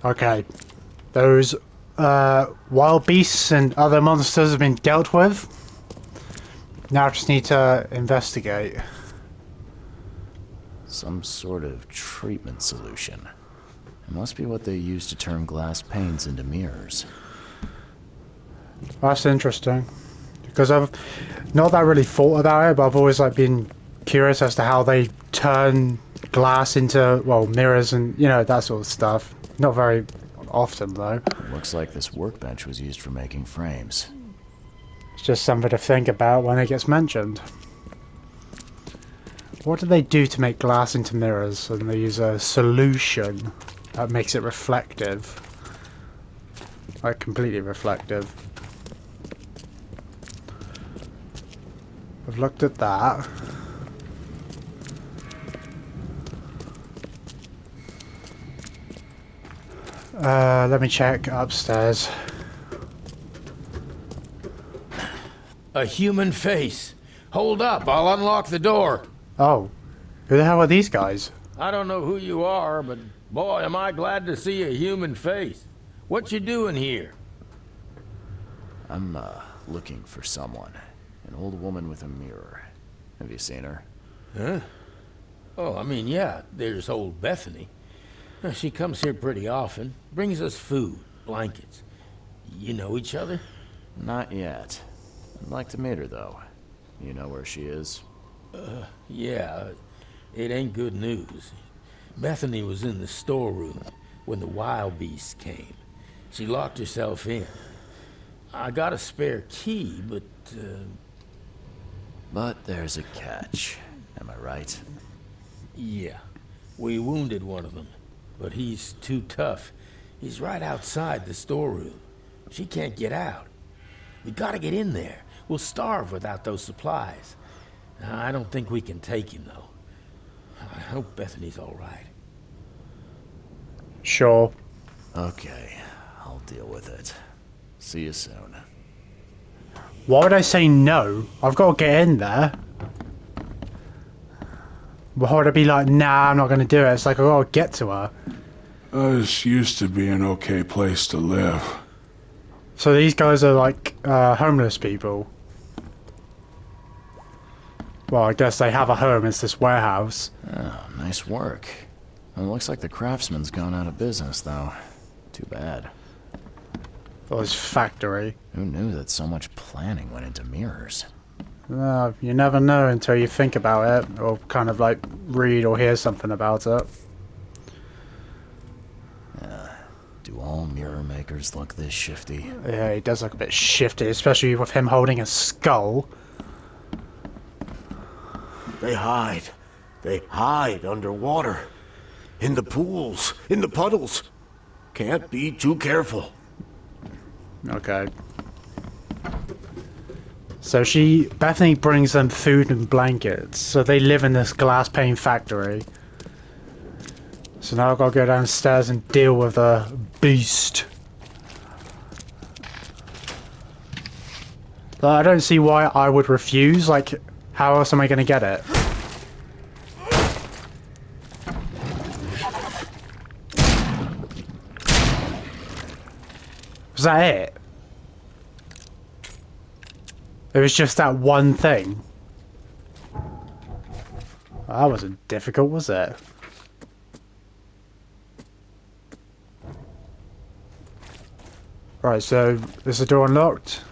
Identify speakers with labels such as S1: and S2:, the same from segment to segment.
S1: Okay. Those wild beasts and other monsters have been dealt with. Now I just need to investigate.
S2: Some sort of treatment solution. It must be what they use to turn glass panes into mirrors.
S1: That's interesting. Because I've not that really thought about it, but I've always like been curious as to how they turn glass into, well, mirrors and, you know, that sort of stuff. Not very often, though.
S2: Looks like this workbench was used for making frames.
S1: It's just something to think about when it gets mentioned. What do they do to make glass into mirrors? And they use a solution that makes it reflective. Like, completely reflective. I've looked at that. Let me check upstairs.
S3: A human face. Hold up, I'll unlock the door.
S1: Oh, who the hell are these guys?
S3: I don't know who you are, but boy, am I glad to see a human face. What you doing here?
S2: I'm, looking for someone. An old woman with a mirror. Have you seen her?
S3: Huh? Oh, I mean, yeah, there's old Bethany. She comes here pretty often, brings us food, blankets. You know each other?
S2: Not yet. I'd like to meet her, though. You know where she is?
S3: Yeah, it ain't good news. Bethany was in the storeroom when the wild beasts came. She locked herself in. I got a spare key, but,
S2: But there's a catch. Am I right?
S3: yeah. We wounded one of them, but he's too tough. He's right outside the storeroom. She can't get out. We gotta get in there. We'll starve without those supplies. I don't think we can take him, though. I hope Bethany's all right.
S1: Sure.
S2: Okay, I'll deal with it. See you soon.
S1: Why would I say no? I've got to get in there. Why would I be like, nah, I'm not going to do it? It's like, I've got to get to her.
S4: This used to be an okay place to live.
S1: So these guys are like homeless people. Well, I guess they have a home. It's this warehouse.
S2: Oh, nice work. It looks like the craftsman's gone out of business, though. Too bad.
S1: Or this factory.
S2: Who knew that so much planning went into mirrors?
S1: You never know until you think about it, or kind of like read or hear something about it.
S2: Do all mirror makers look this shifty?
S1: Yeah, he does look a bit shifty, especially with him holding a skull.
S5: They hide. They hide underwater. In the pools, in the puddles. Can't be too careful.
S1: Okay. So Bethany brings them food and blankets, so they live in this glass pane factory. So now I've got to go downstairs and deal with a beast. But I don't see why I would refuse, like, how else am I going to get it? Was that it? It was just that one thing. That wasn't difficult, was it? Right, so is the door unlocked?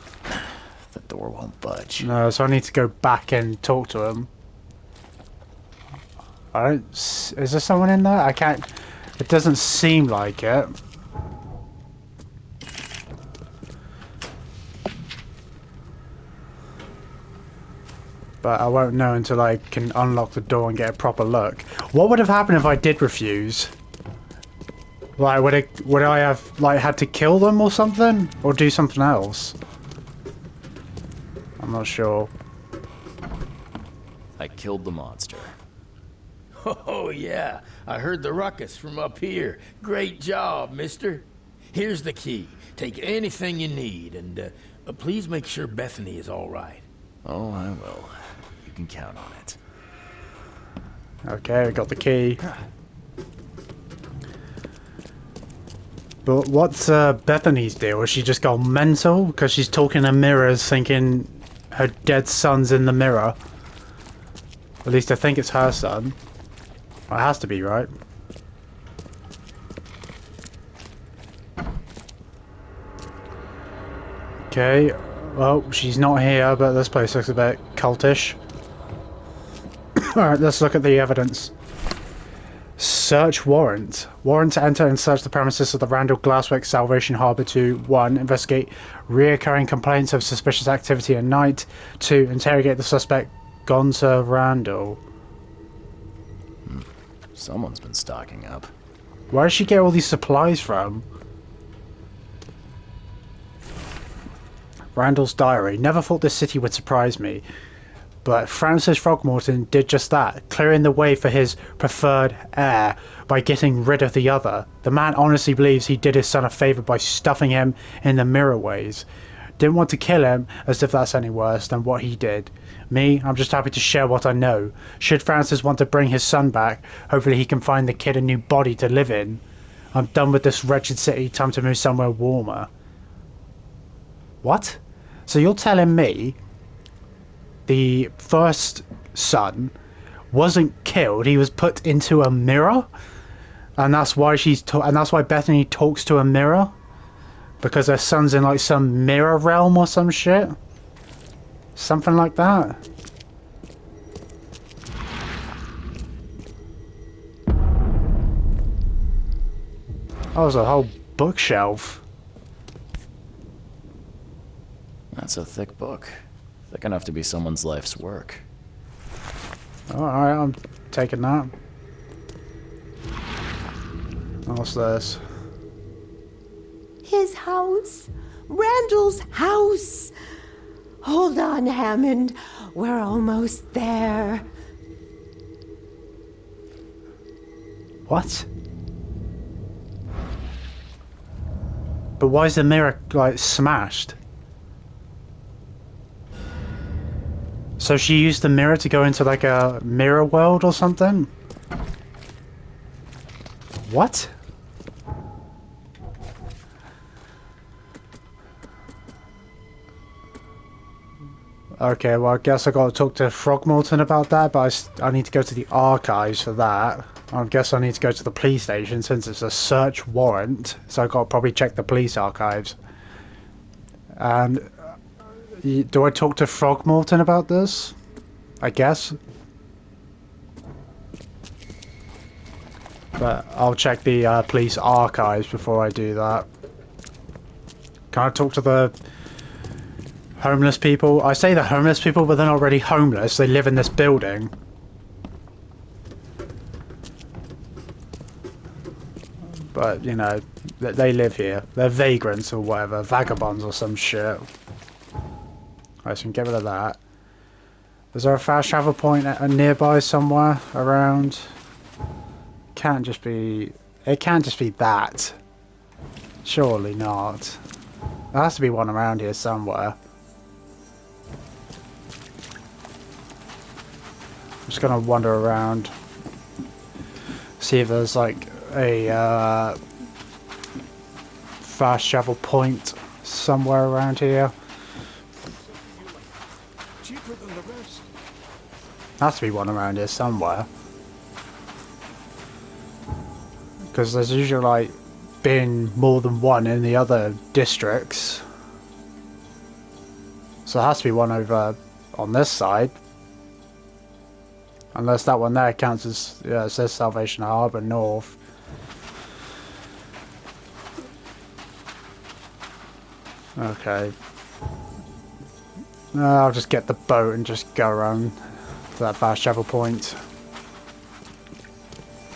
S2: The door won't budge.
S1: No, so I need to go back and talk to him. I don't... Is there someone in there? I can't... It doesn't seem like it. But I won't know until I can unlock the door and get a proper look. What would have happened if I did refuse? Like, would I have, like, had to kill them or something? Or do something else? I'm not sure.
S2: I killed the monster.
S3: Oh, yeah. I heard the ruckus from up here. Great job, mister. Here's the key. Take anything you need, and please make sure Bethany is all right.
S2: Oh, I will. You can count on it.
S1: Okay, I got the key. But what's Bethany's deal? Has she just gone mental? Because she's talking to mirrors thinking her dead son's in the mirror. At least I think it's her son. Well, it has to be, right? Okay. Well, she's not here, but this place looks a bit cultish. Alright, let's look at the evidence. Search warrant. Warrant to enter and search the premises of the Randall Glassworks Salvation Harbour to 1. Investigate reoccurring complaints of suspicious activity at night. 2. Interrogate the suspect gone to Randall.
S2: Someone's been stocking up.
S1: Where does she get all these supplies from? Randall's diary. Never thought this city would surprise me. But Francis Throgmorton did just that, clearing the way for his preferred heir by getting rid of the other. The man honestly believes he did his son a favour by stuffing him in the mirror ways. Didn't want to kill him, as if that's any worse than what he did. Me, I'm just happy to share what I know. Should Francis want to bring his son back, hopefully he can find the kid a new body to live in. I'm done with this wretched city, time to move somewhere warmer. What? So you're telling me the first son wasn't killed, he was put into a mirror? And that's why and that's why Bethany talks to a mirror? Because her son's in like some mirror realm or some shit? Something like that? Oh, there's a whole bookshelf.
S2: That's a thick book. Thick enough to be someone's life's work.
S1: Alright, I'm taking that. What's this?
S6: His house. Randall's house. Hold on, Hammond. We're almost there.
S1: What? But why is the mirror, like, smashed? So she used the mirror to go into, like, a mirror world or something? What? Okay, well, I guess I gotta talk to Throgmorton about that, but I need to go to the archives for that. I guess I need to go to the police station since it's a search warrant, so I gotta probably check the police archives. And do I talk to Throgmorton about this? I guess. But I'll check the police archives before I do that. Can I talk to the homeless people? I say the homeless people, but they're not really homeless. They live in this building. But, you know, they live here. They're vagrants or whatever. Vagabonds or some shit. Alright, so we can get rid of that. Is there a fast travel point nearby somewhere around? Can't just be... It can't just be that. Surely not. There has to be one around here somewhere. I'm just gonna wander around. See if there's like a fast travel point somewhere around here.
S5: Cheaper than the rest.
S1: Has to be one around here somewhere. Because there's usually like been more than one in the other districts. So there has to be one over on this side. Unless that one there counts as, yeah, it says Salvation Harbour North. Okay. I'll just get the boat and just go around to that fast travel point.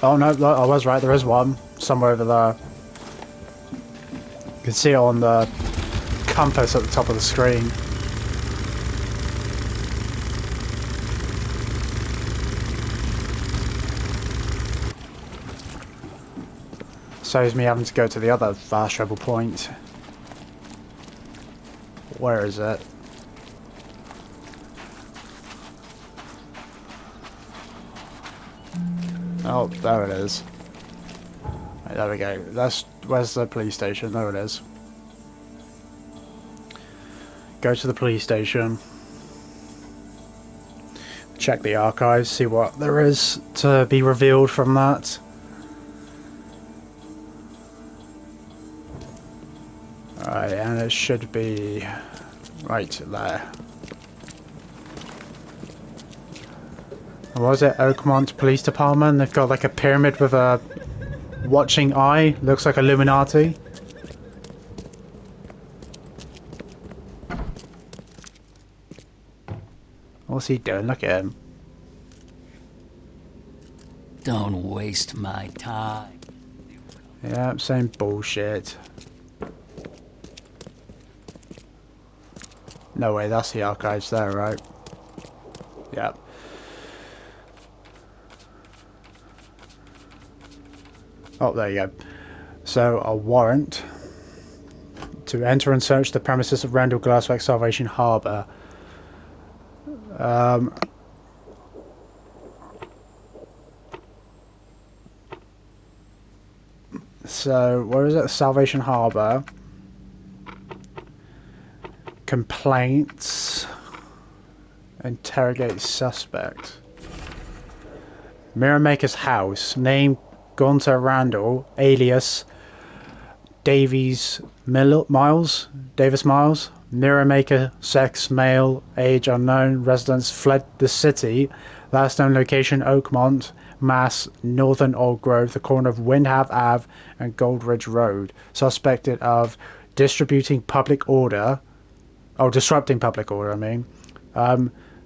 S1: Oh no, I was right, there is one. Somewhere over there. You can see it on the compass at the top of the screen. Saves me having to go to the other fast travel point. Where is it? Oh, there it is. There we go. Where's the police station? There it is. Go to the police station. Check the archives, see what there is to be revealed from that. Alright, and it should be right there. What was it? Oakmont Police Department? They've got like a pyramid with a watching eye. Looks like Illuminati. What's he doing? Look at him.
S7: Don't waste my time.
S1: Yeah, same bullshit. No way, that's the archives there, right? Yep. Oh, there you go. So, a warrant to enter and search the premises of Randall Glassworks Salvation Harbour. So, where is it? Salvation Harbour. Complaints. Interrogate suspect. Mirror Maker's house. Name Gunter Randall. Alias Davis Miles. Mirror Maker. Sex male. Age unknown. Residence fled the city. Last known location Oakmont, Mass, Northern Old Grove, the corner of Windham Ave and Goldridge Road. Suspected of disrupting public order. I mean.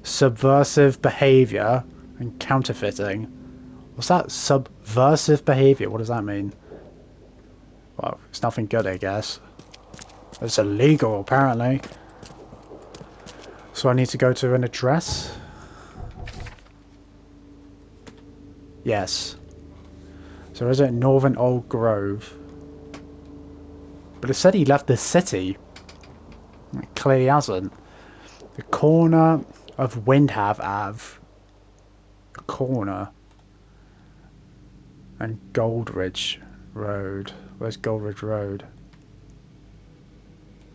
S1: Subversive behavior and counterfeiting. What's that? Subversive behavior? What does that mean? Well, it's nothing good, I guess. It's illegal, apparently. So I need to go to an address? Yes. So is it Northern Old Grove? But it said he left the city. It clearly hasn't. The corner of Windham Ave. Corner. And Goldridge Road. Where's Goldridge Road?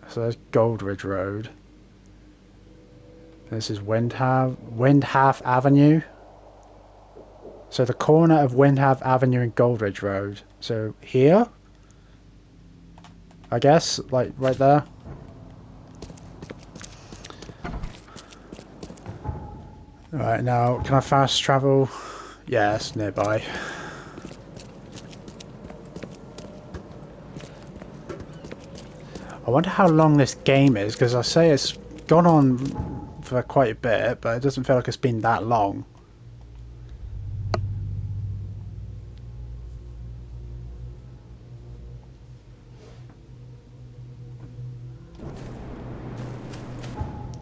S1: So there's Goldridge Road. This is Windham Avenue. So the corner of Windham Avenue and Goldridge Road. So here? I guess, like right there. Right, now, can I fast travel? Yes, nearby. I wonder how long this game is, because I say it's gone on for quite a bit, but it doesn't feel like it's been that long.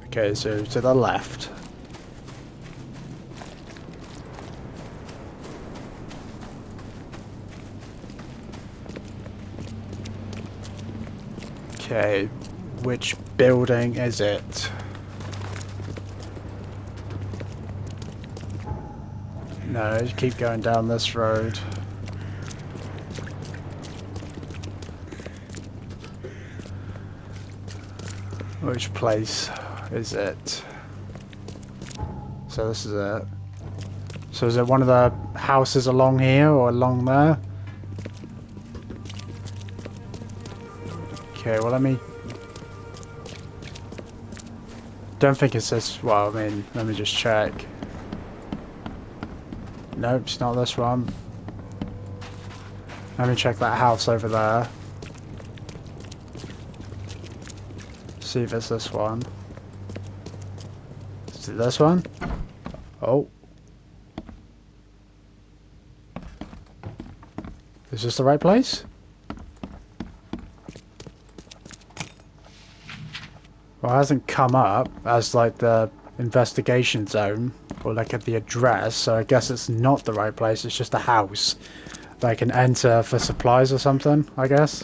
S1: Okay, so to the left. Okay, which building is it? No, just keep going down this road. Which place is it? So this is it. So is it one of the houses along here or along there? Okay, well let me... Don't think it's this... Well, I mean, let me just check. Nope, it's not this one. Let me check that house over there. See if it's this one. Is it this one? Oh. Is this the right place? Well, it hasn't come up as like the investigation zone or like at the address, so I guess it's not the right place. It's just a house that I can enter for supplies or something, I guess.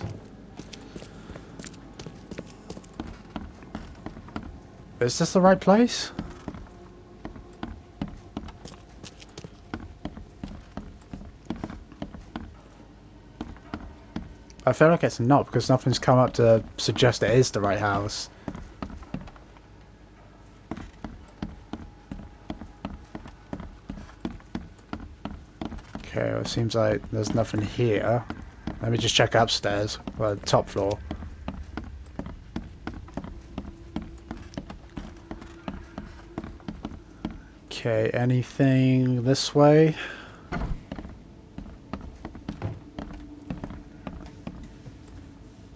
S1: Is this the right place? I feel like it's not because nothing's come up to suggest it is the right house. Okay, well, it seems like there's nothing here. Let me just check upstairs, well, the top floor. Okay, anything this way?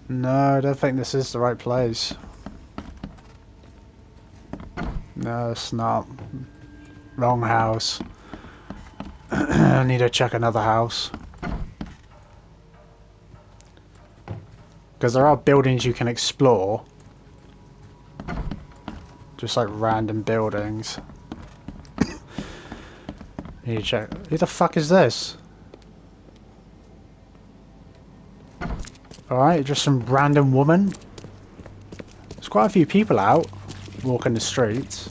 S1: No, I don't think this is the right place. No, it's not. Wrong house. I need to check another house. Because there are buildings you can explore. Just like random buildings. Need to check. Who the fuck is this? Alright, just some random woman. There's quite a few people out walking the streets.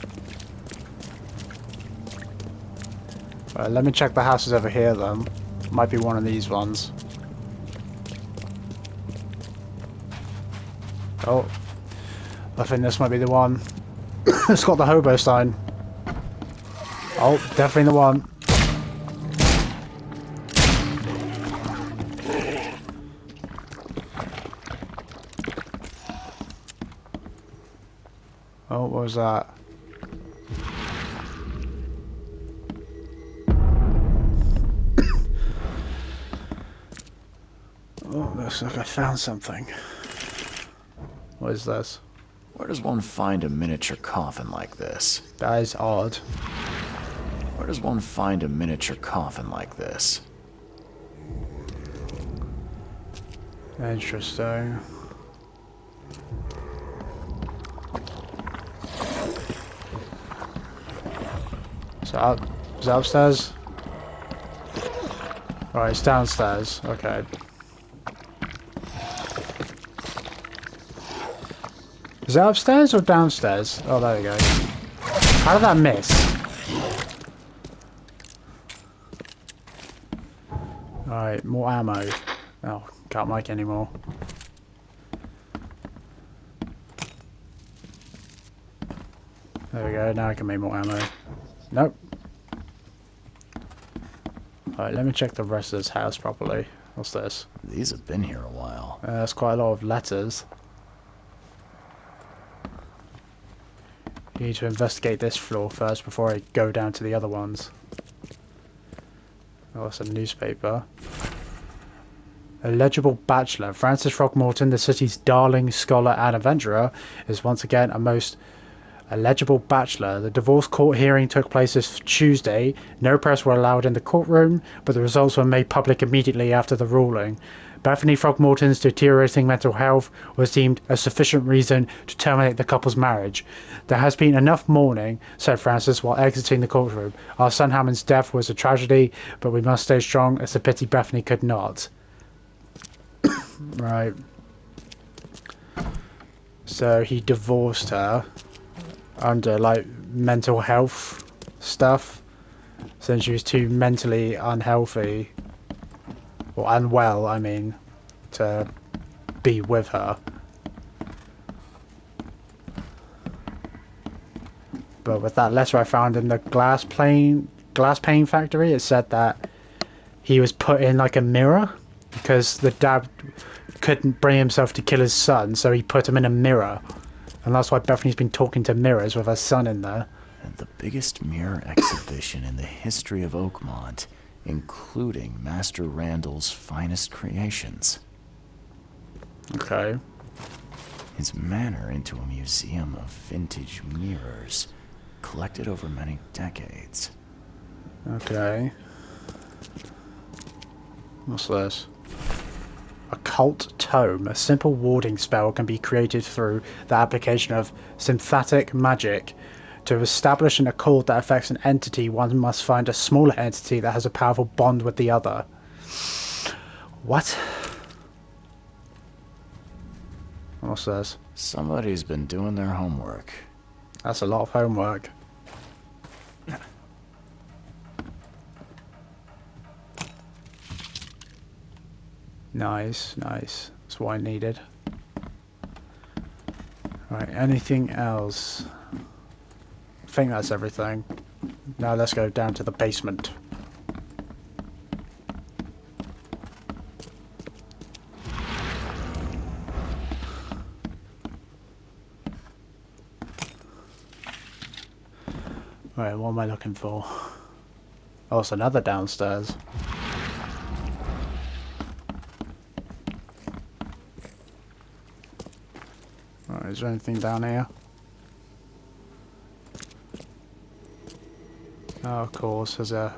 S1: Let me check the houses over here then. Might be one of these ones. Oh, I think this might be the one. It's got the hobo sign. Oh, definitely the one. Oh, what was that? Oh, looks like I found something. What is this?
S2: Where does one find a miniature coffin like this?
S1: That is odd.
S2: Where does one find a miniature coffin like this?
S1: Interesting. Is that upstairs? Right, it's downstairs. Okay. Is that upstairs or downstairs? Oh, there we go. How did that miss? Alright, more ammo. Oh, can't make any more. There we go, now I can make more ammo. Nope. Alright, let me check the rest of this house properly. What's this?
S2: These have been here a while.
S1: That's quite a lot of letters. You need to investigate this floor first before I go down to the other ones. Oh, it's a newspaper. A legible bachelor. Francis Throckmorton, the city's darling scholar and adventurer, is once again a most illegible bachelor. The divorce court hearing took place this Tuesday. No press were allowed in the courtroom, but the results were made public immediately after the ruling. Bethany Throckmorton's deteriorating mental health was deemed a sufficient reason to terminate the couple's marriage. There has been enough mourning, said Francis while exiting the courtroom. Our son Hammond's death was a tragedy, but we must stay strong. It's a pity Bethany could not. Right. So he divorced her under like mental health stuff, since she was too mentally unhealthy, or unwell, I mean, to be with her. But with that letter I found in the glass pane factory, it said that he was put in like a mirror because the dad couldn't bring himself to kill his son, so he put him in a mirror. And that's why Bethany's been talking to mirrors with her son in there.
S2: And the biggest mirror exhibition in the history of Oakmont, including Master Randall's finest creations.
S1: Okay.
S2: His manor into a museum of vintage mirrors, collected over many decades.
S1: Okay. What's this? Occult Tome. A simple warding spell can be created through the application of synthetic magic. To establish an occult that affects an entity, one must find a smaller entity that has a powerful bond with the other. What? What's this?
S2: Somebody's been doing their homework.
S1: That's a lot of homework. Nice, nice. That's what I needed. Right, anything else? I think that's everything. Now let's go down to the basement. Right, what am I looking for? Oh, it's another downstairs. Alright, is there anything down here? Oh, of course, there's a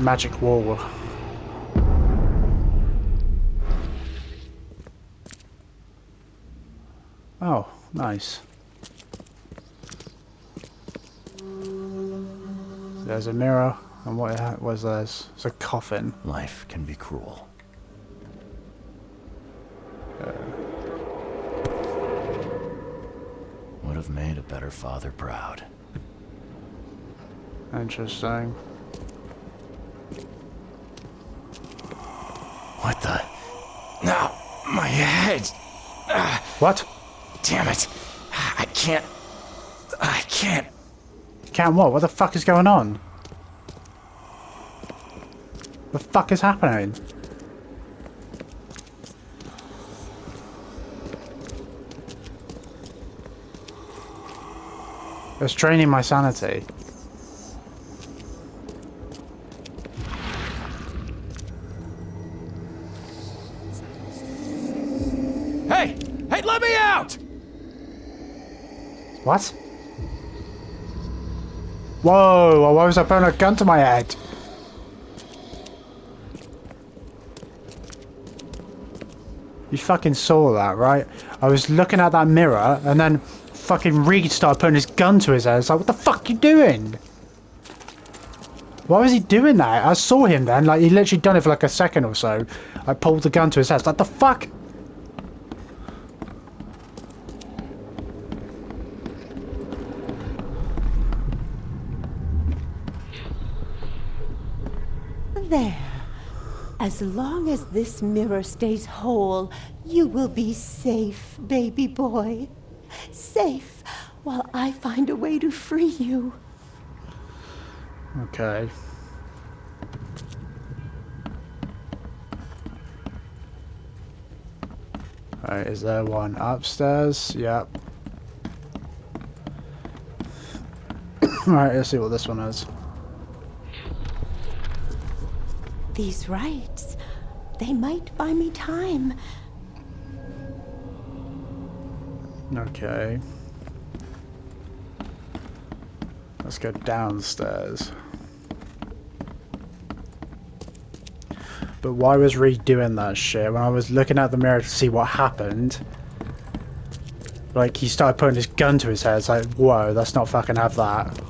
S1: magic wall. Oh, nice. There's a mirror, and what was this? It's a coffin.
S2: Life can be cruel. Would have made a better father proud.
S1: Interesting.
S2: What the? No, my head!
S1: What?
S2: Damn it! I can't.
S1: Can't what? What the fuck is going on? The fuck is happening? It's draining my sanity.
S2: Hey! Hey, let me out!
S1: What? Whoa, why was I putting a gun to my head? You fucking saw that, right? I was looking at that mirror and then fucking Reed started putting his gun to his head. It's like, what the fuck you doing? Why was he doing that? I saw him then, like he literally done it for like a second or so. I pulled the gun to his head. It's like, the fuck?
S6: There. As long as this mirror stays whole, you will be safe, baby boy. Safe while I find a way to free you.
S1: Okay. Alright, is there one upstairs? Yep. Alright, let's see what this one is.
S6: These rites, they might buy me time.
S1: Okay. Let's go downstairs. But why was Reed doing that shit when I was looking at the mirror to see what happened? Like, he started putting his gun to his head. It's like, whoa, let's not fucking have that.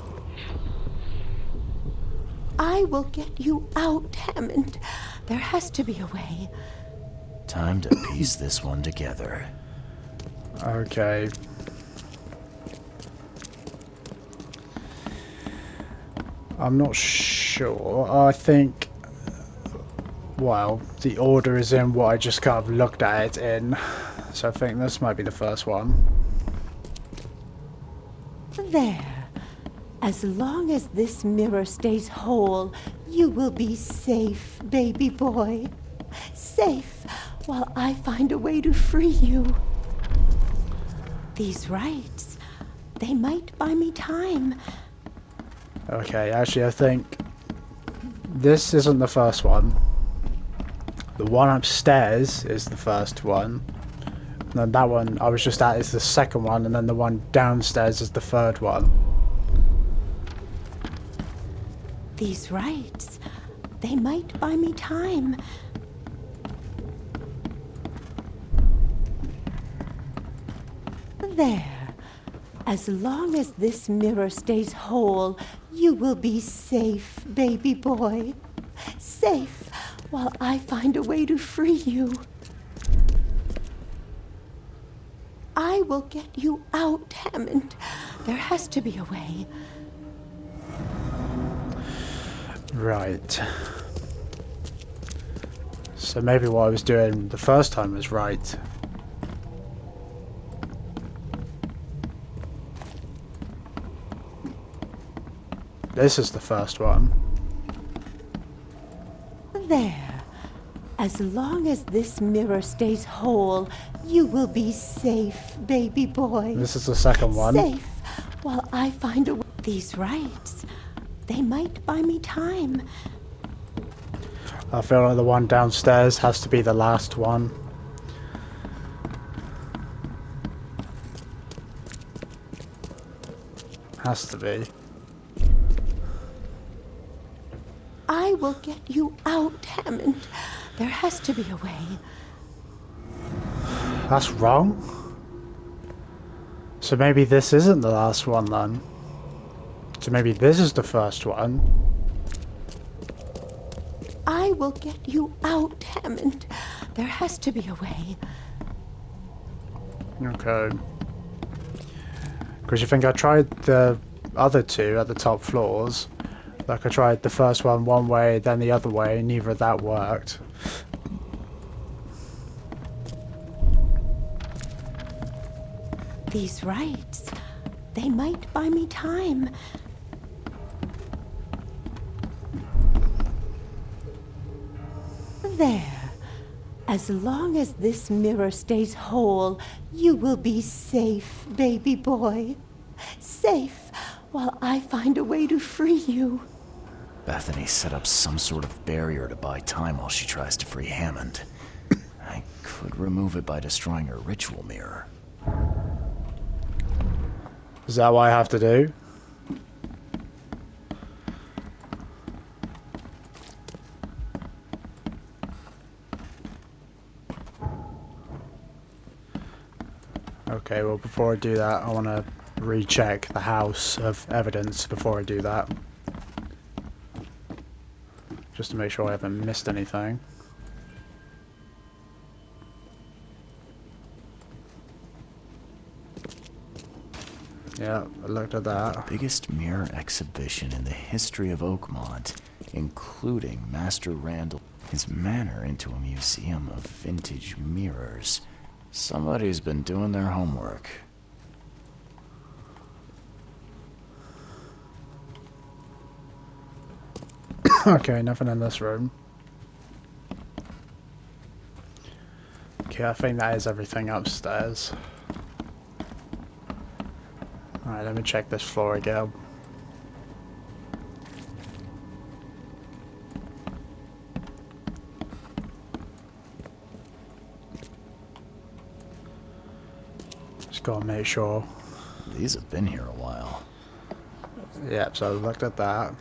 S6: I will get you out, Hammond. There has to be a way.
S2: Time to piece this one together.
S1: Okay. I'm not sure. I think... Well, the order is in what I just kind of looked at it in. So I think this might be the first one.
S6: There. As long as this mirror stays whole, you will be safe, baby boy. Safe while I find a way to free you. These rites, they might buy me time.
S1: Okay, actually I think this isn't the first one. The one upstairs is the first one. And then that one I was just at is the second one, and then the one downstairs is the third one.
S6: These rites, they might buy me time. There. As long as this mirror stays whole, you will be safe, baby boy. Safe while I find a way to free you. I will get you out, Hammond. There has to be a way.
S1: Right. Let's So maybe what I was doing the first time was right. This is the first one.
S6: There. As long as this mirror stays whole, you will be safe, baby boy.
S1: This is the second one.
S6: Safe while I find a way. These rights, they might buy me time.
S1: I feel like the one downstairs has to be the last one. Has to be.
S6: I will get you out, Hammond. There has to be a way.
S1: That's wrong. So maybe this isn't the last one then. So maybe this is the first one.
S6: I will get you out, Hammond. There has to be a way.
S1: Okay. Because you think I tried the other two at the top floors. Like I tried the first one way, then the other way, neither of that worked.
S6: These rights, they might buy me time. There. As long as this mirror stays whole, you will be safe, baby boy. Safe while I find a way to free you.
S2: Bethany set up some sort of barrier to buy time while she tries to free Hammond. I could remove it by destroying her ritual mirror.
S1: Is that what I have to do? Okay, well before I do that, I want to recheck the house of evidence before I do that. Just to make sure I haven't missed anything. Yeah, I looked at that.
S2: Biggest mirror exhibition in the history of Oakmont, including Master Randall. His manor into a museum of vintage mirrors. Somebody's been doing their homework.
S1: Okay, nothing in this room. Okay, I think that is everything upstairs. Alright, let me check this floor again. Just gotta make sure.
S2: These have been here a while.
S1: Yep, so I looked at that.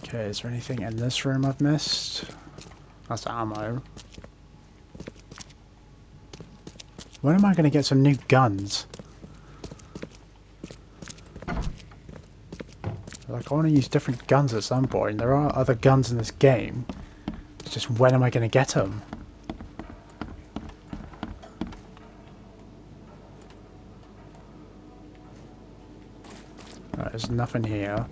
S1: Okay, is there anything in this room I've missed? That's ammo. When am I going to get some new guns? Like, I want to use different guns at some point. There are other guns in this game. It's just when am I going to get them? Right, there's nothing here.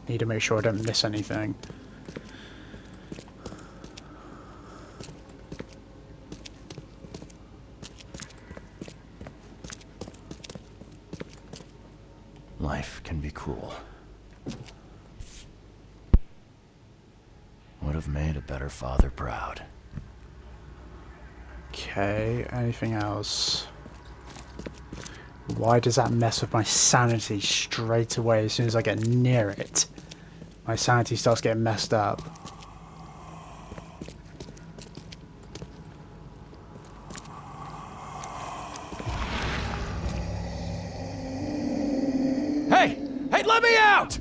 S1: Need to make sure I don't miss anything.
S2: Life can be cruel. Would have made a better father proud.
S1: Okay, anything else? Why does that mess with my sanity straight away as soon as I get near it? My sanity starts getting messed up.
S2: Hey! Hey, let me out!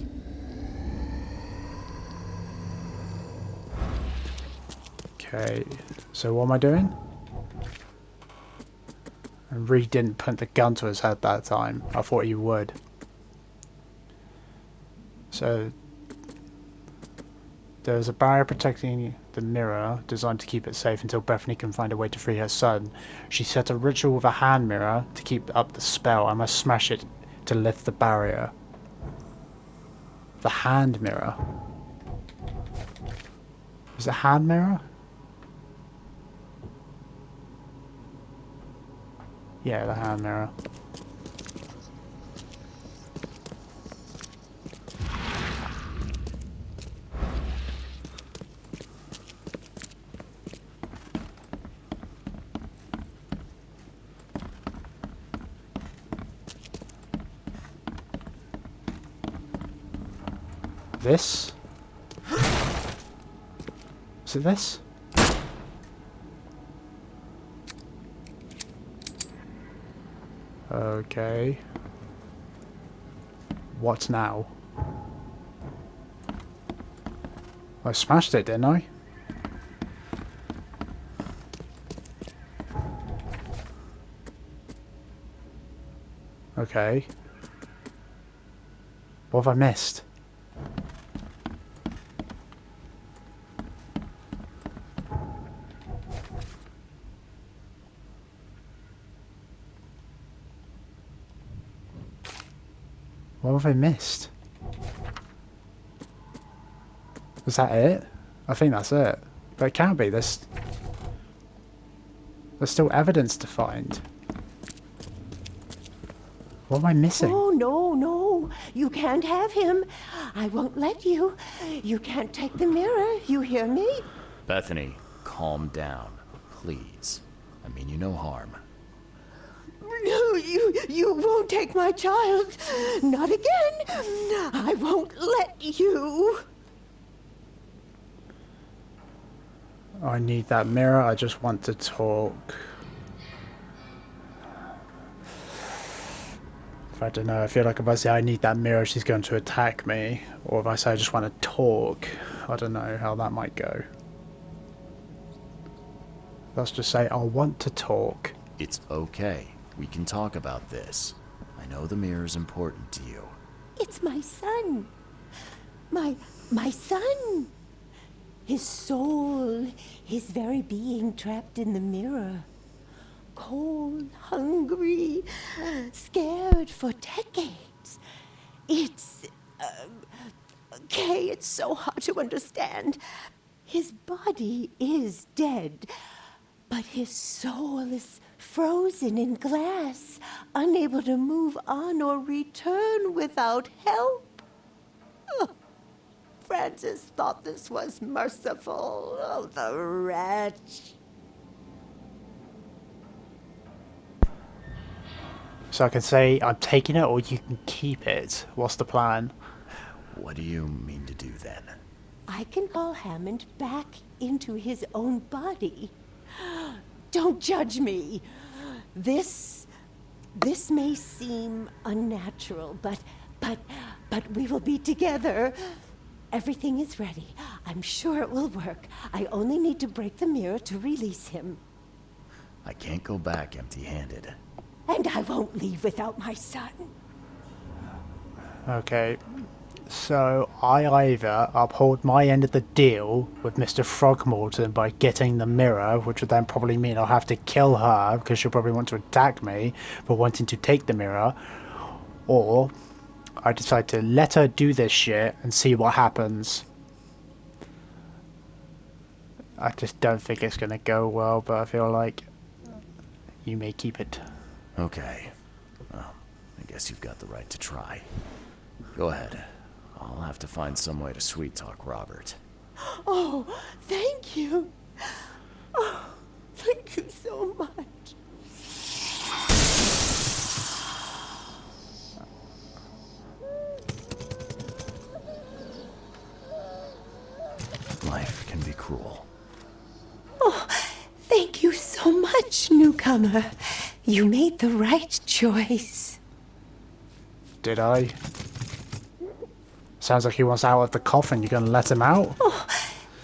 S1: Okay, so what am I doing? I really didn't put the gun to his head that time. I thought he would. So there's a barrier protecting the mirror, designed to keep it safe until Bethany can find a way to free her son. She set a ritual with a hand mirror to keep up the spell. I must smash it to lift the barrier. The hand mirror. Is it a hand mirror? Yeah, the hand mirror. This? Is it this? Okay. What now? I smashed it, didn't I? Okay. What have I missed? What have I missed? Was that it? I think that's it. But it can't be. There's still evidence to find. What am I missing?
S6: Oh, no, no. You can't have him. I won't let you. You can't take the mirror. You hear me?
S2: Bethany, calm down, please. I mean you no harm.
S6: No, you won't take my child. Not again. I won't let you.
S1: I need that mirror. I just want to talk. I don't know. I feel like if I say I need that mirror, she's going to attack me. Or if I say I just want to talk, I don't know how that might go. Let's just say I want to talk.
S2: It's okay. We can talk about this. I know the mirror's important to you.
S6: It's my son. My son. His soul, his very being trapped in the mirror. Cold, hungry, scared for decades. It's... Kay, it's so hard to understand. His body is dead, but his soul is frozen in glass, unable to move on or return without help. Oh, Francis thought this was merciful. Oh, the wretch.
S1: So I can say I'm taking it or you can keep it. What's the plan?
S2: What do you mean to do then?
S6: I can call Hammond back into his own body. Don't judge me. This may seem unnatural, but we will be together. Everything is ready. I'm sure it will work. I only need to break the mirror to release him.
S2: I can't go back empty-handed.
S6: And I won't leave without my son.
S1: Okay. So I either uphold my end of the deal with Mr. Throgmorton by getting the mirror, which would then probably mean I'll have to kill her because she'll probably want to attack me for wanting to take the mirror, or I decide to let her do this shit and see what happens. I just don't think it's gonna go well, but I feel like you may keep it.
S2: Okay. Well, I guess you've got the right to try. Go ahead. I'll have to find some way to sweet-talk Robert.
S6: Oh, thank you. Oh, thank you so much.
S2: Life can be cruel.
S6: Oh, thank you so much, newcomer. You made the right choice.
S1: Did I? Sounds like he wants out of the coffin. You gonna let him out?
S6: Oh,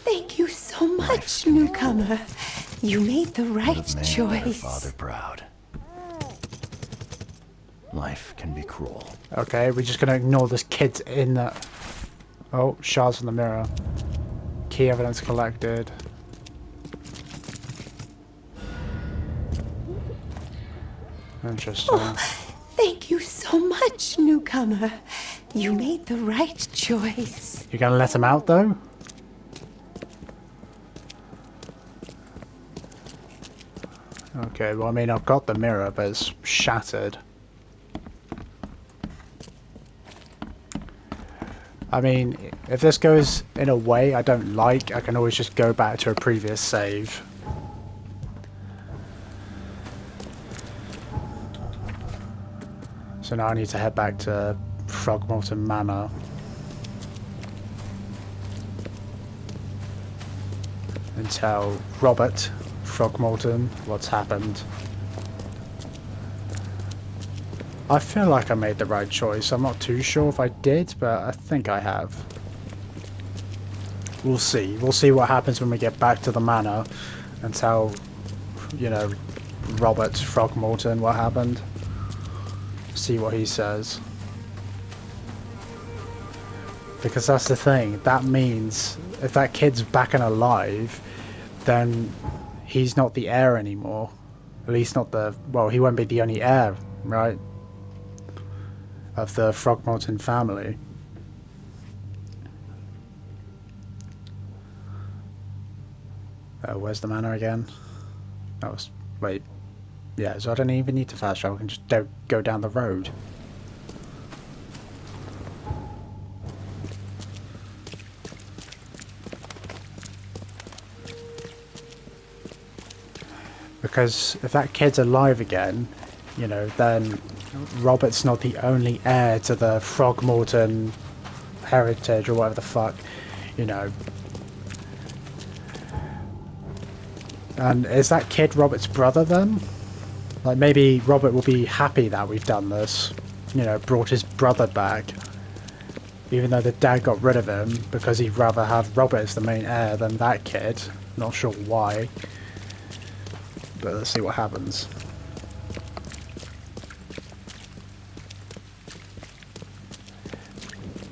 S6: thank you so much, newcomer. You made the right
S2: Would have made their
S6: choice.
S2: father proud. Life can be cruel.
S1: Okay, we're just gonna ignore this kid in the... Oh, shards in the mirror. key evidence collected. Interesting.
S6: Oh, thank you so much, newcomer. You made the right choice.
S1: You gonna let him out though? Okay, well I mean I've got the mirror, but it's shattered. I mean, if this goes in a way I don't like, I can always just go back to a previous save. So now I need to head back to Frogmorton Manor. And tell Robert Frogmorton what's happened. I feel like I made the right choice. I'm not too sure if I did, but I think I have. We'll see. We'll see what happens when we get back to the manor and tell, you know, Robert Frogmorton what happened. See what he says. Because that's the thing. That means if that kid's back and alive, then he's not the heir anymore. At least not the... Well, he won't be the only heir, right? Of the Frogmorton family. Where's the manor again? That was... Wait. Yeah, so I don't even need to fast travel. I can just go down the road. Because if that kid's alive again, you know, then Robert's not the only heir to the Frogmorton heritage or whatever the fuck, you know. And is that kid Robert's brother then? Like maybe Robert will be happy that we've done this, you know, brought his brother back. Even though the dad got rid of him because he'd rather have Robert as the main heir than that kid. Not sure why. But let's see what happens.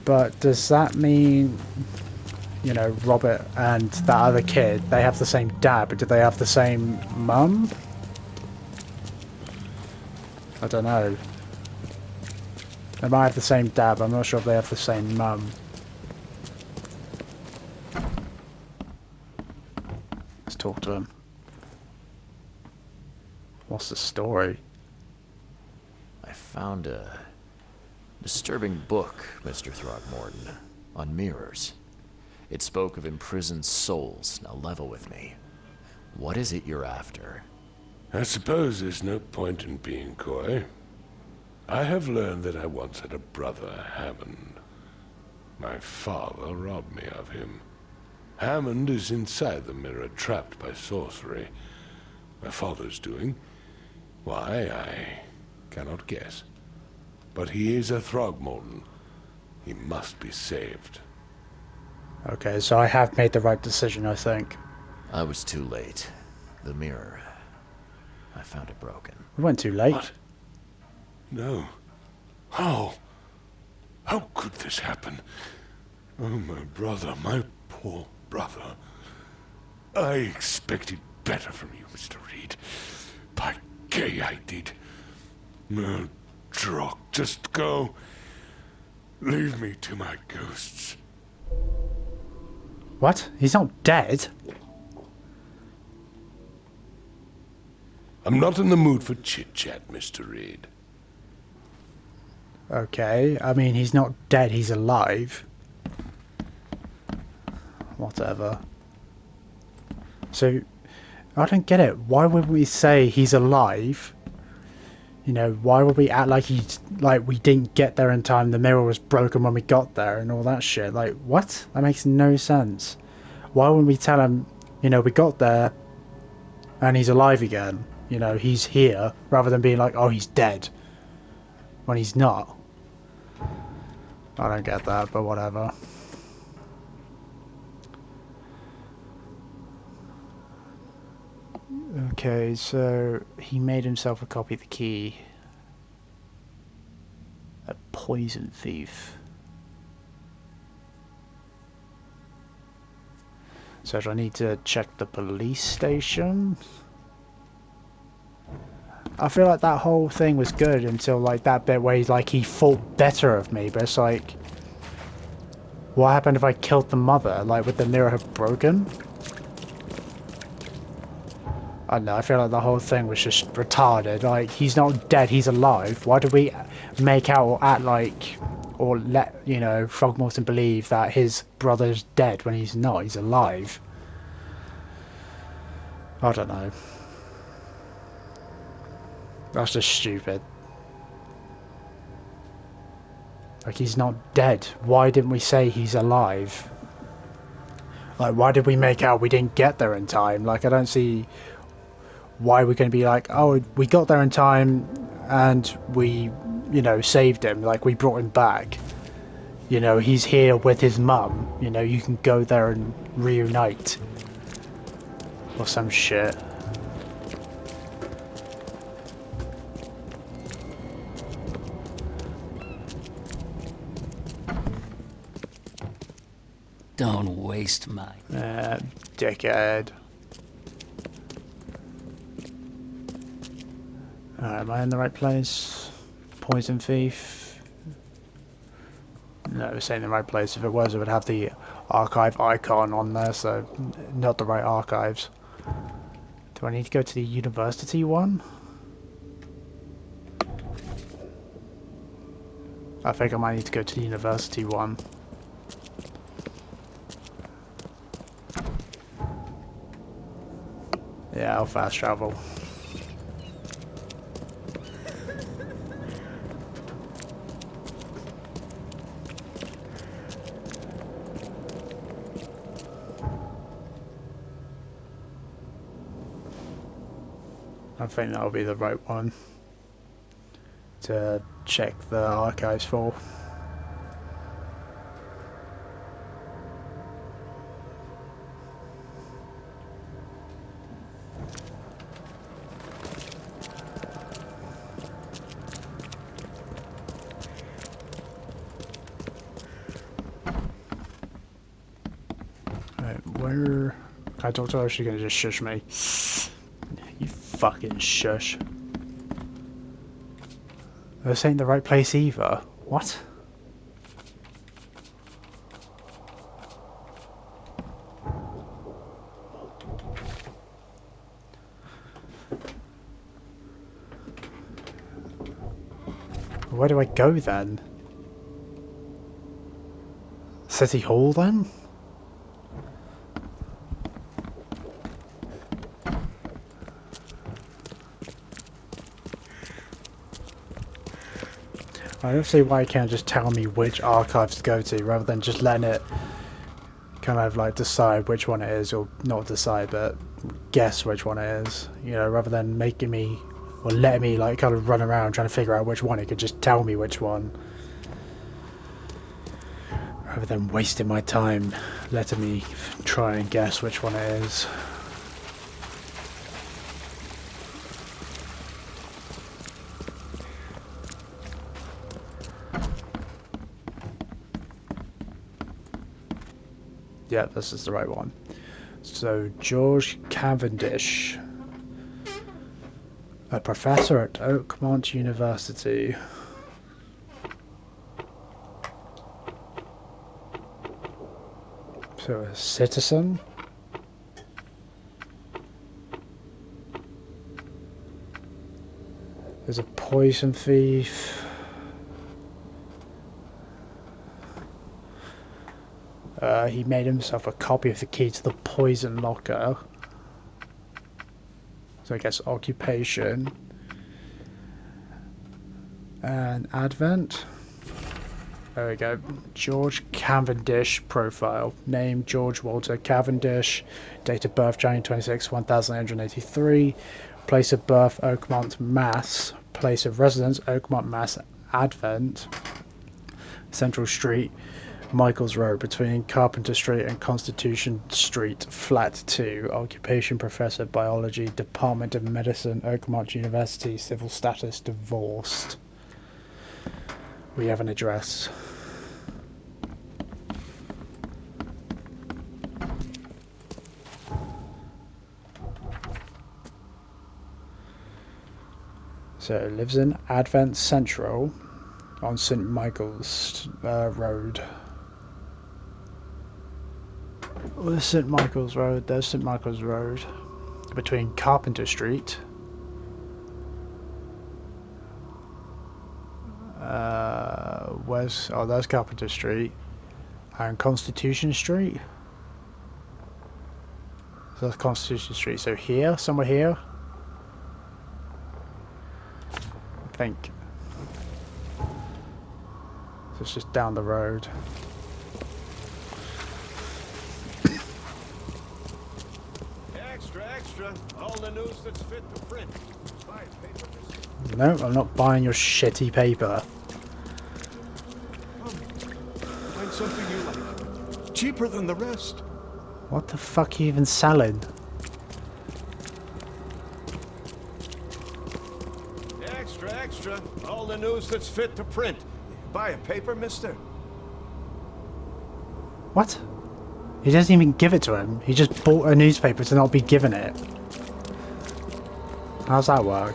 S1: But does that mean, you know, Robert and that other kid, they have the same dad, but do they have the same mum? I don't know. They might have the same dad, but I'm not sure if they have the same mum. Let's talk to him. What's the story?
S2: I found a disturbing book, Mr. Throgmorton, on mirrors. It spoke of imprisoned souls. Now level with me. What is it you're after?
S4: I suppose there's no point in being coy. I have learned that I once had a brother, Hammond. My father robbed me of him. Hammond is inside the mirror, trapped by sorcery. My father's doing? Why, I cannot guess. But he is a Throgmorton. He must be saved.
S1: Okay, so I have made the right decision, I think.
S2: I was too late. The mirror. I found it broken.
S1: We went too late.
S4: What? No. How? How could this happen? Oh, my brother, my poor brother. I expected better from you, Mr. Reed. By gay, I did. No, Drock, just go. Leave me to my ghosts.
S1: What? He's not dead?
S4: I'm not in the mood for chit-chat, Mr. Reed.
S1: Okay, I mean, he's not dead, he's alive. Whatever. So, I don't get it. Why would we say he's alive? You know, why would we act like we didn't get there in time, the mirror was broken when we got there and all that shit? Like, what? That makes no sense. Why wouldn't we tell him, you know, we got there and he's alive again? You know, he's here, rather than being like, oh, he's dead. When he's not. I don't get that, but whatever. Okay, so he made himself a copy of the key. A poison thief. So do I need to check the police station? I feel like that whole thing was good until like that bit where he's like he thought better of me, but it's like, what happened if I killed the mother? Like, would the mirror have broken? I don't know, I feel like the whole thing was just retarded. Like, he's not dead, he's alive. Why do we make out or act like, or let, you know, Throgmorton believe that his brother's dead when he's not, he's alive? I don't know. That's just stupid. Like, he's not dead. Why didn't we say he's alive? Like, why did we make out we didn't get there in time? Like, I don't see why we're going to be like, oh, we got there in time and we, you know, saved him. Like, we brought him back. You know, he's here with his mum. You know, you can go there and reunite. Or some shit.
S7: Don't waste my...
S1: Dickhead. Alright, am I in the right place? Poison Thief. No, it's in the right place. If it was, it would have the archive icon on there, so not the right archives. Do I need to go to the university one? I think I might need to go to the university one. Yeah, I'll fast travel. I think that'll be the right one to check the archives for. Right, where... I thought I was actually gonna just shush me. You fucking shush. This ain't the right place either. What? Where do I go then? City Hall then? I don't see why you can't just tell me which archives to go to rather than just letting it kind of like decide which one it is, or not decide but guess which one it is, you know, rather than making me or letting me like kind of run around trying to figure out which one. It could just tell me which one rather than wasting my time letting me try and guess which one it is. Yeah, this is the right one. So, George Cavendish, a professor at Oakmont University. So, a citizen. There's a poison thief. He made himself a copy of the key to the poison locker. So I guess occupation. And Advent. There we go. George Cavendish profile. Name George Walter Cavendish. Date of birth January 26, 1883. Place of birth Oakmont, Mass. Place of residence Oakmont, Mass. Advent. Central Street, Michaels Road, between Carpenter Street and Constitution Street, Flat 2. Occupation Professor, Biology, Department of Medicine, Oakmont University. Civil status, divorced. We have an address. So it lives in Advent Central on St. Michael's Road. There's St. Michael's Road, there's St. Michael's Road. Between Carpenter Street. There's Carpenter Street. And Constitution Street. So that's Constitution Street. So here, somewhere here. I think. So it's just down the road.
S5: Extra. All the news that's fit to print. Buy paper.
S1: No, I'm not buying your shitty paper.
S5: Find something you like. Cheaper than the rest.
S1: What the fuck are you even selling?
S5: Extra. All the news that's fit to print. Buy a paper, mister?
S1: What? He doesn't even give it to him. He just bought a newspaper to not be given it. How's that work?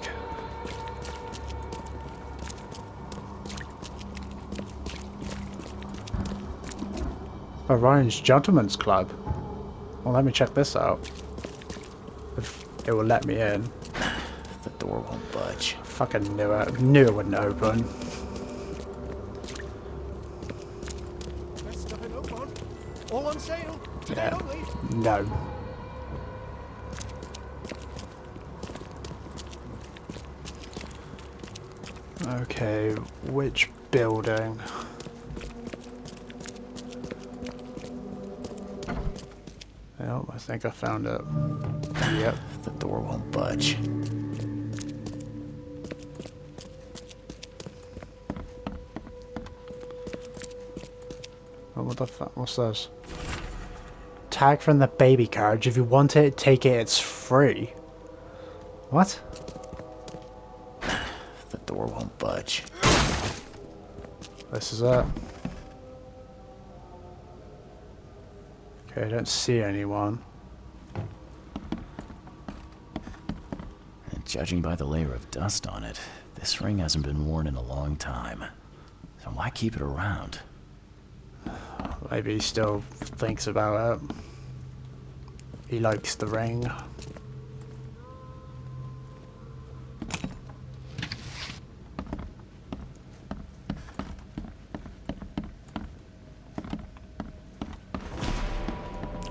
S1: Orion's Gentleman's Club. Well, let me check this out. If it will let me in.
S2: The door won't budge.
S1: Fucking knew it. Knew it wouldn't open.
S5: Best stuff in Oakmont. All on sale. Today
S1: Yeah.
S5: only.
S1: No. Okay, which building? Oh, I think I found it. Yep.
S2: The door won't budge.
S1: Oh, what the fuck? What's this? Tag from the baby carriage. If you want it, take it. It's free. What?
S2: The door won't budge.
S1: This is it. Okay, I don't see anyone.
S2: And judging by the layer of dust on it, this ring hasn't been worn in a long time. So why keep it around?
S1: Maybe he still thinks about it. He likes the ring.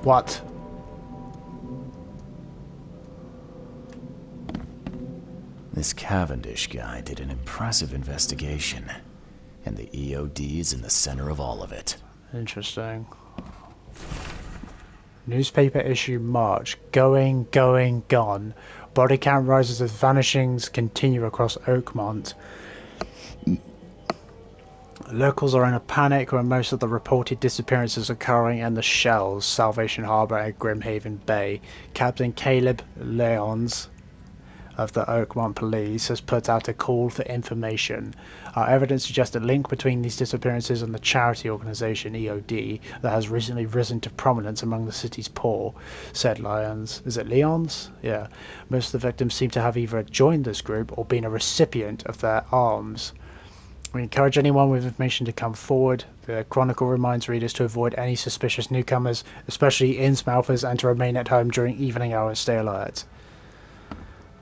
S1: What?
S2: This Cavendish guy did an impressive investigation, and the EOD is in the center of all of it.
S1: Interesting. Newspaper issue March. Going, gone. Body count rises as vanishings continue across Oakmont. Locals are in a panic where most of the reported disappearances occurring in the Shells, Salvation Harbor and Grimhaven Bay. Captain Caleb Leons of the Oakmont Police has put out a call for information. Our evidence suggests a link between these disappearances and the charity organization EOD that has recently risen to prominence among the city's poor, said Lyons. Is it Leons? Yeah. Most of the victims seem to have either joined this group or been a recipient of their alms. We encourage anyone with information to come forward. The Chronicle reminds readers to avoid any suspicious newcomers, especially Innsmouthers, and to remain at home during evening hours. Stay alert.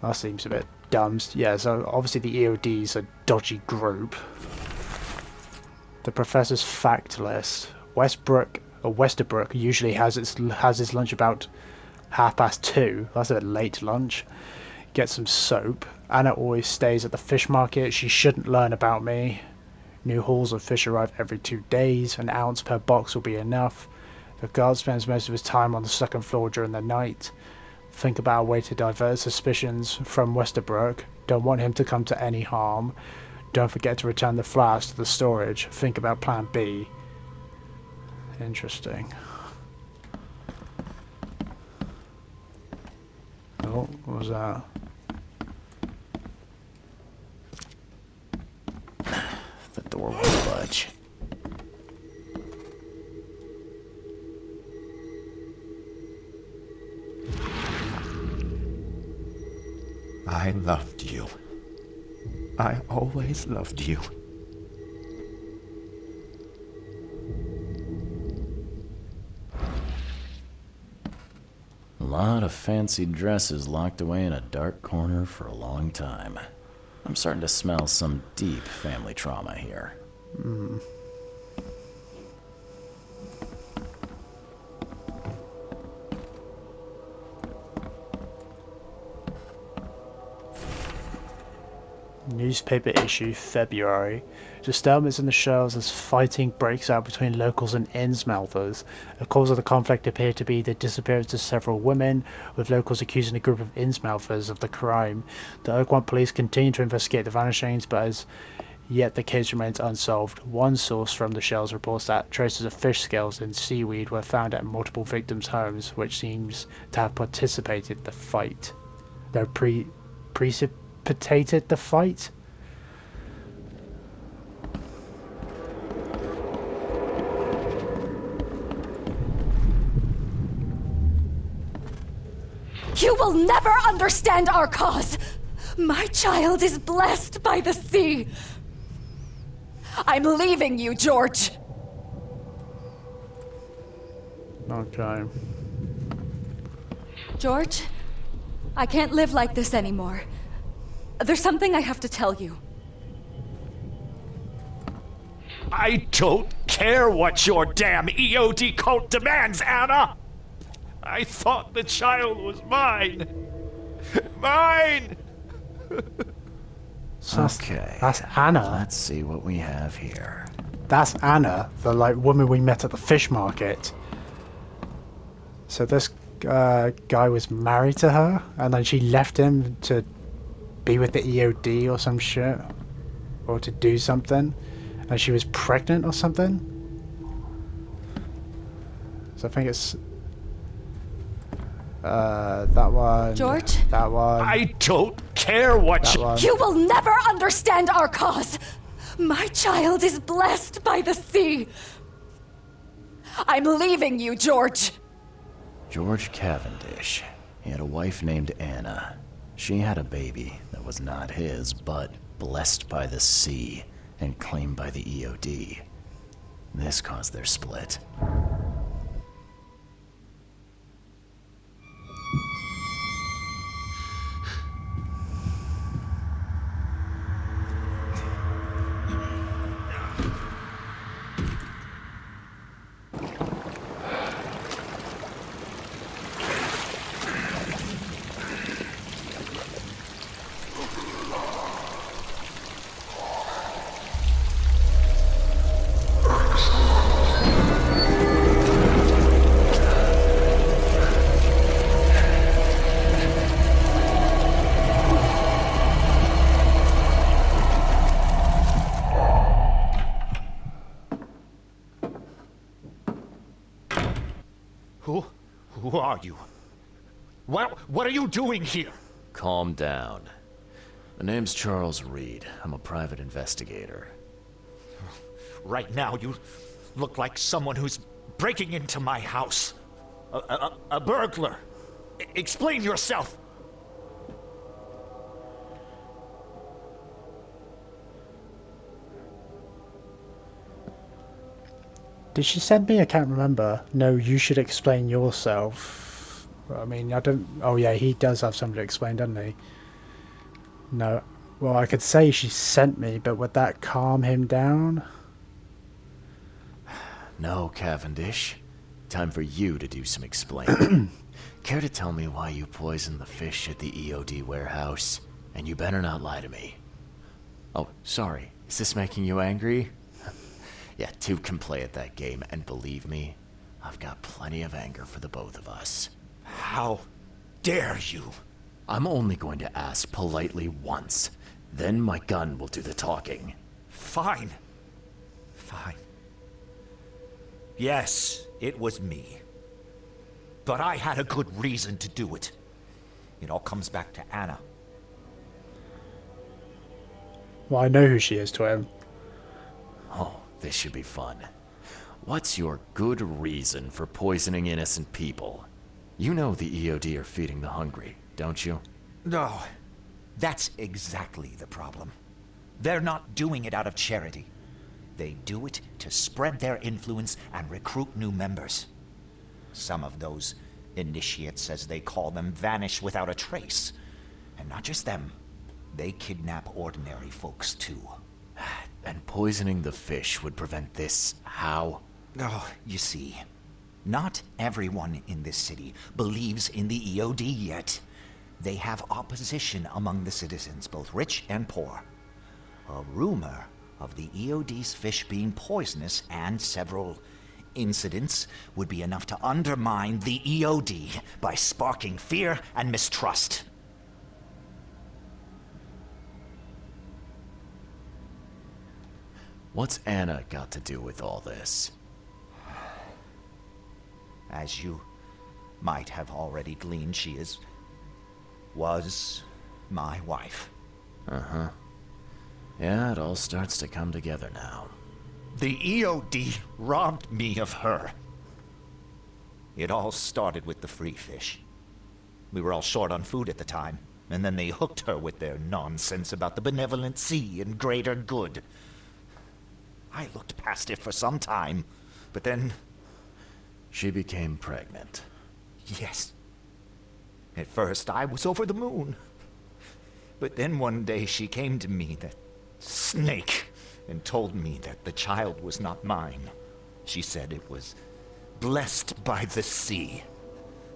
S1: That seems a bit dumb. Yeah, so obviously the EOD is a dodgy group. The professor's fact list. Westerbrook usually has his lunch about 2:30. That's a bit late lunch. Get some soap. Anna always stays at the fish market. She shouldn't learn about me. New hauls of fish arrive every 2 days. An ounce per box will be enough. The guard spends most of his time on the second floor during the night. Think about a way to divert suspicions from Westerbrook. Don't want him to come to any harm. Don't forget to return the flask to the storage. Think about plan B. Interesting. Oh, what was that?
S2: The door won't budge.
S5: I loved you. I always loved you.
S2: A lot of fancy dresses locked away in a dark corner for a long time. I'm starting to smell some deep family trauma here.
S1: Newspaper issue, February. Disturbance in the shells as fighting breaks out between locals and Innsmouthers. The cause of the conflict appeared to be the disappearance of several women, with locals accusing a group of Innsmouthers of the crime. The Oakmont police continue to investigate the vanishings, but as yet the case remains unsolved. One source from the shells reports that traces of fish scales and seaweed were found at multiple victims' homes, which seems to have participated in the fight. They precipitated the fight?
S8: You will never understand our cause! My child is blessed by the sea! I'm leaving you, George!
S1: Okay.
S8: George, I can't live like this anymore. There's something I have to tell you.
S5: I don't care what your damn EOD cult demands, Anna! I thought the child was mine! Mine!
S1: So
S2: Okay.
S1: That's Anna.
S2: Let's see what we have here.
S1: That's Anna, the woman we met at the fish market. So this guy was married to her, and then she left him to be with the EOD or some shit, or to do something, and she was pregnant or something. So I think it's that one.
S8: George?
S1: That one.
S5: I don't care what
S1: That one.
S8: You will never understand our cause! My child is blessed by the sea! I'm leaving you, George!
S2: George Cavendish. He had a wife named Anna. She had a baby that was not his, but blessed by the sea and claimed by the EOD. This caused their split.
S5: Who are you? What are you doing here?
S2: Calm down. The name's Charles Reed. I'm a private investigator.
S5: Right now, you look like someone who's breaking into my house. A burglar. Explain yourself.
S1: Did she send me? I can't remember. No, you should explain yourself. I mean, I don't... Oh yeah, he does have something to explain, doesn't he? No. Well, I could say she sent me, but would that calm him down?
S2: No, Cavendish. Time for you to do some explaining. Care to tell me why you poisoned the fish at the EOD warehouse? And you better not lie to me. Oh, sorry. Is this making you angry? Yeah, two can play at that game, and believe me, I've got plenty of anger for the both of us.
S5: How dare you?
S2: I'm only going to ask politely once. Then my gun will do the talking.
S5: Fine. Fine. Yes, it was me. But I had a good reason to do it. It all comes back to Anna.
S1: Well, I know who she is to him.
S2: Oh, this should be fun. What's your good reason for poisoning innocent people? You know the EOD are feeding the hungry, don't you?
S5: No, that's exactly the problem.
S9: They're not doing it out of charity. They do it to spread their influence and recruit new members. Some of those initiates, as they call them, vanish without a trace. And not just them. They kidnap ordinary folks, too.
S2: And poisoning the fish would prevent this. How?
S9: Oh, you see, not everyone in this city believes in the EOD yet. They have opposition among the citizens, both rich and poor. A rumor of the EOD's fish being poisonous and several incidents would be enough to undermine the EOD by sparking fear and mistrust.
S2: What's Anna got to do with all this?
S9: As you might have already gleaned, she was my wife.
S2: Uh-huh. Yeah, it all starts to come together now.
S9: The EOD robbed me of her. It all started with the free fish. We were all short on food at the time, and then they hooked her with their nonsense about the benevolent sea and greater good. I looked past it for some time, but then...
S2: She became pregnant.
S9: Yes. At first, I was over the moon. But then one day she came to me, that snake, and told me that the child was not mine. She said it was blessed by the sea,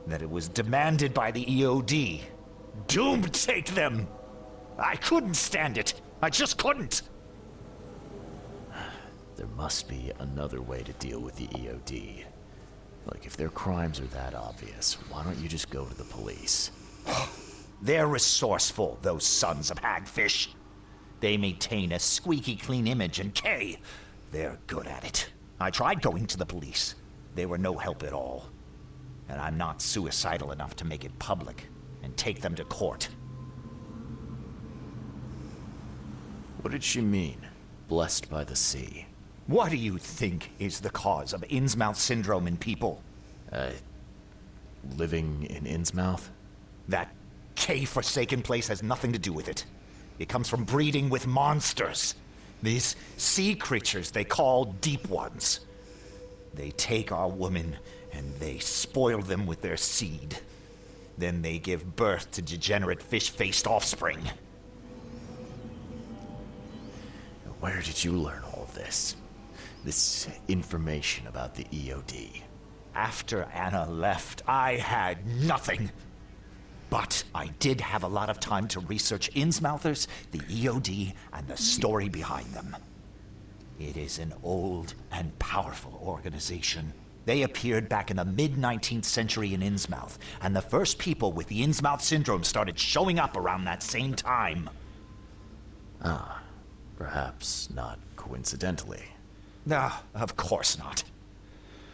S9: that it was demanded by the EOD. Doomed take them! I couldn't stand it. I just couldn't.
S2: There must be another way to deal with the EOD. Like, if their crimes are that obvious, why don't you just go to the police?
S9: They're resourceful, those sons of hagfish. They maintain a squeaky clean image, and they're good at it. I tried going to the police. They were no help at all. And I'm not suicidal enough to make it public and take them to court.
S2: What did she mean? Blessed by the sea.
S9: What do you think is the cause of Innsmouth syndrome in people?
S2: Living in Innsmouth?
S9: That K-forsaken place has nothing to do with it. It comes from breeding with monsters. These sea creatures they call Deep Ones. They take our women and they spoil them with their seed. Then they give birth to degenerate fish-faced offspring.
S2: Where did you learn all this? This information about the EOD?
S9: After Anna left, I had nothing. But I did have a lot of time to research Innsmouthers, the EOD, and the story behind them. It is an old and powerful organization. They appeared back in the mid-19th century in Innsmouth, and the first people with the Innsmouth syndrome started showing up around that same time.
S2: Ah, perhaps not coincidentally.
S9: No, of course not.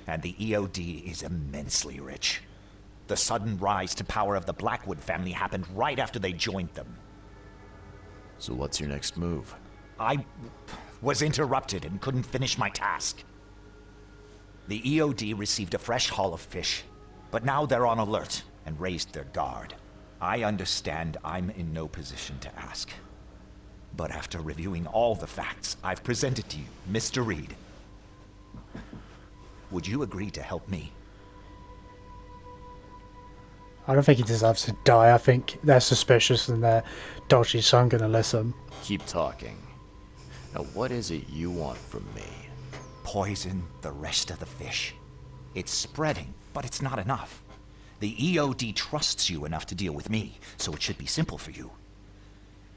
S9: And the EOD is immensely rich. The sudden rise to power of the Blackwood family happened right after they joined them.
S2: So what's your next move?
S9: I was interrupted and couldn't finish my task. The EOD received a fresh haul of fish, but now they're on alert and raised their guard. I understand I'm in no position to ask. But after reviewing all the facts I've presented to you, Mr. Reed, would you agree to help me?
S1: I don't think he deserves to die. I think they're suspicious and their dodgy son gonna listen.
S2: Keep talking. Now, what is it you want from me?
S9: Poison the rest of the fish. It's spreading, but it's not enough. The EOD trusts you enough to deal with me, so it should be simple for you.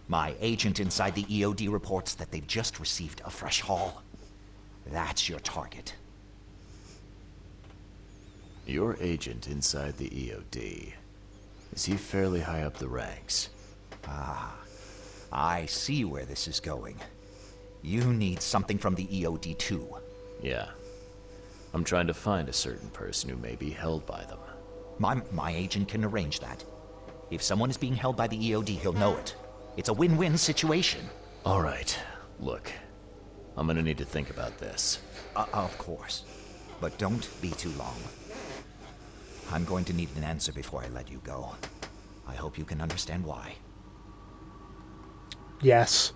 S9: My agent inside the EOD reports that they've just received a fresh haul. That's your target.
S2: Your agent inside the EOD. Is he fairly high up the ranks?
S9: Ah, I see where this is going. You need something from the EOD too.
S2: Yeah. I'm trying to find a certain person who may be held by them.
S9: My agent can arrange that. If someone is being held by the EOD, he'll know it. It's a win-win situation.
S2: All right. Look, I'm gonna need to think about this.
S9: Of course. But don't be too long. I'm going to need an answer before I let you go. I hope you can understand why.
S1: Yes.